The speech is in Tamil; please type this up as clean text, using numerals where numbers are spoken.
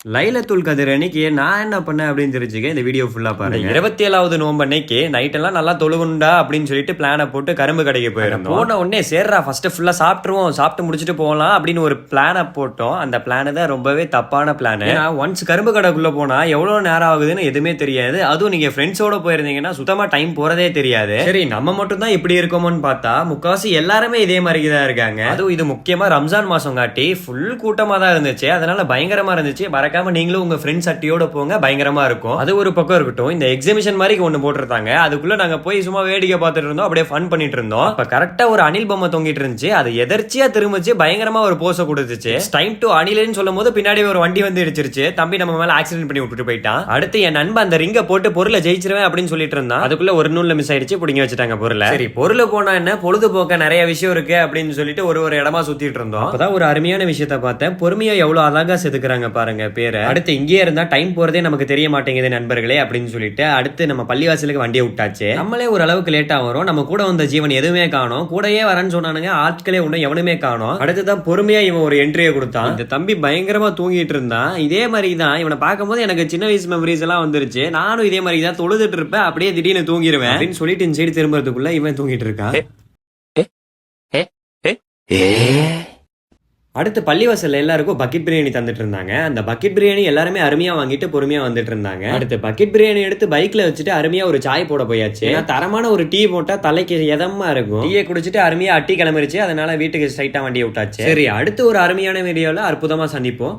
லைலத்துல் கதிர் அன்னைக்கு நான் என்ன பண்ணேன் அப்படின்னு தெரிஞ்சுக்க இந்த வீடியோ ஃபுல்லா பாருங்க. 27வது நோம்பு அன்னைக்கு நைட் எல்லாம் நல்லா தொழுகுண்டா அப்படின்னு சொல்லிட்டு பிளானை போட்டு கரும்பு கடைக்கு போயிருந்தோம். போன உடனே சேர்றா ஃபர்ஸ்ட் ஃபுல்லா சாப்பிட்டுருவோம், சாப்பிட்டு முடிச்சுட்டு போகலாம் அப்படின்னு ஒரு பிளானை போட்டோம். அந்த பிளான் தான் ரொம்பவே தப்பான பிளான். ஒன்ஸ் கரும்பு கடைக்குள்ள போனா எவ்வளவு நேரம் ஆகுதுன்னு எதுவுமே தெரியாது. அதுவும் நீங்க ஃப்ரெண்ட்ஸோட போயிருந்தீங்கன்னா சுத்தமா டைம் போறதே தெரியாது. சரி நம்ம மட்டும் தான் இப்படி இருக்கோமோன்னு பார்த்தா முக்காவாசி எல்லாருமே இதே மாதிரி தான் இருக்காங்க. அதுவும் இது முக்கியமா ரம்ஜான் மாசம் காட்டி ஃபுல் கூட்டமா தான் இருந்துச்சு. அதனால பயங்கரமா இருந்துச்சு. மறக்காம நீங்களும் உங்க ஃப்ரெண்ட்ஸ் அட்டியோட போங்க, பயங்கரமா இருக்கும். அது ஒரு பக்கம் இருக்கட்டும். இந்த எக்ஸிபிஷன் மாதிரி ஒண்ணு போட்டிருந்தாங்க. அதுக்குள்ள நாங்க போய் சும்மா வேடிக்கை பார்த்துட்டு இருந்தோம், அப்படியே ஃபன் பண்ணிட்டு இருந்தோம். அப்ப கரெக்டா ஒரு அணில் பொம்மை தொங்கிட்டு இருந்துச்சு. அது எதர்ச்சியா திரும்பிச்சு பயங்கரமா ஒரு போஸ கொடுத்துச்சு. டைம் டு அணிலன்னு சொல்லும் போது பின்னாடி ஒரு வண்டி வந்து இடிச்சிருச்சு. தம்பி நம்ம மேல ஆக்சிடென்ட் பண்ணி விட்டுட்டு போயிட்டான். அடுத்து என் நண்பன் அந்த ரிங்க போட்டு பொருளை ஜெயிச்சிருவேன் அப்படின்னு சொல்லிட்டு இருந்தான். அதுக்குள்ள ஒரு நூல்ல மிஸ் ஆயிடுச்சு, புடிங்க வச்சுட்டாங்க பொருளை. சரி பொருள் போனா என்ன, பொழுதுபோக்க நிறைய விஷயம் இருக்கு அப்படின்னு சொல்லிட்டு ஒரு இடமா சுத்திட்டு இருந்தோம். அப்பதான் ஒரு அருமையான விஷயத்த பார்த்தேன். பொறுமையா எவ்வளவு அழகா செதுக்குறாங்க பாருங்க பேரை. அடுத்து இங்கேயே இருந்தா டைம் போறதே நமக்கு தெரிய மாட்டேங்குது நண்பர்களே அப்படின்னு சொல்லிட்டு அடுத்து நம்ம பள்ளிவாசலுக்கு வண்டியை விட்டாச்சு. நம்மளே ஒரு அளவுக்கு லேட்டா வரும். நம்ம கூட வந்த ஜீவன் எதுவுமே காணோம். கூடயே வரேன்னு சொன்னானுங்க, ஆட்களே ஒன்றும் எவனுமே காணோம். அடுத்துதான் பொறுமையா இவன் ஒரு என்ட்ரியை கொடுத்தான். இந்த தம்பி பயங்கரமா தூங்கிட்டு இருந்தான். இதே மாதிரி தான் இவனை பார்க்கும்போது எனக்கு சின்ன வயசு மெமரிஸ் எல்லாம் வந்துருச்சு. நானும் இதே மாதிரி தான் தொழுதுட்டு இருப்பேன், அப்படியே திடீர்னு தூங்கிடுவேன் அப்படின்னு சொல்லிட்டு இந்த சைடு திரும்புறதுக்குள்ள இவன் தூங்கிட்டு இருக்கான். அடுத்து பள்ளிவாசல்ல எல்லாருக்கும் பக்கெட் பிரியாணி தந்துட்டு இருந்தாங்க. அந்த பக்கெட் பிரியாணி எல்லாருமே அருமையா வாங்கிட்டு பொறுமையா வந்துட்டு இருந்தாங்க. அடுத்து பக்கெட் பிரியாணி எடுத்து பைக்ல வச்சுட்டு அருமையா ஒரு சாய் போட போயாச்சு. தரமான ஒரு டீ போட்டா தலைக்கு எதமா இருக்கும். டீயை குடிச்சிட்டு அருமையா அட்டி கிளம்பிருச்சு. அதனால வீட்டுக்கு ஸ்ட்ரைட்டா வண்டியை விட்டாச்சு. சரி அடுத்து ஒரு அருமையான வீடியோல அற்புதமா சந்திப்போம்.